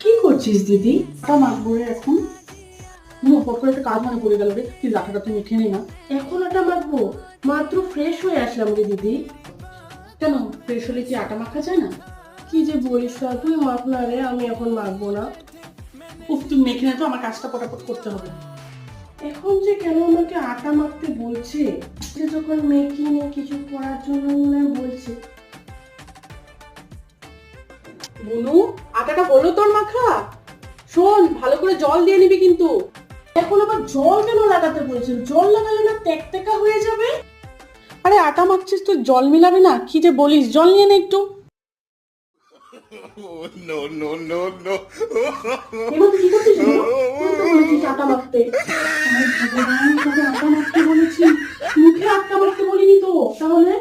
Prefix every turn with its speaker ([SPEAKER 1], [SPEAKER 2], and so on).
[SPEAKER 1] কি করছিস দিদি? আটা মাখবো রে এখন। হট করে একটা কাজ মনে পড়ে গেল রে, তুই আটাটা তুই মেখে নে না।
[SPEAKER 2] এখন আটা মাখবো? মাত্র ফ্রেশ হয়ে আসলাম রে দিদি।
[SPEAKER 1] কেন, ফ্রেশ হলে কি আটা মাখা যায় না?
[SPEAKER 2] কি যে বলিস না, তুই মাখ না রে, আমি এখন মাখবো না।
[SPEAKER 1] উফ, তুই মেখে নে তো, আমার কাজটা পটাপট করতে হবে।
[SPEAKER 2] এখন যে কেন আমাকে আটা মাখতে বলছে? যে যখন মেখি নিয়ে কিছু করার জন্য মনে হয় বলছে।
[SPEAKER 1] বুনু, আটাটা হলো তোর মাখা? শোন, ভালো করে জল দিয়ে নিবি কিন্তু।
[SPEAKER 2] এখন আবার জল কেন লাগাতে বলছেন? জল লাগালে না তেকা হয়ে যাবে।
[SPEAKER 1] আরে আটা মাখছিস তুই, জল মিলাবি না? কি যে বলিস, জল নিয়ে নে একটু।
[SPEAKER 3] Oh, no, no, no, no.
[SPEAKER 2] এবার তুই কি করছিস বলো? তুই তো বলেছিস আটা মাখতে।
[SPEAKER 1] আমার ভগবান, তোকে আটা মাখতে বলেছি,
[SPEAKER 2] মুখে আটকা মাখতে বলিনি তো, তাহলে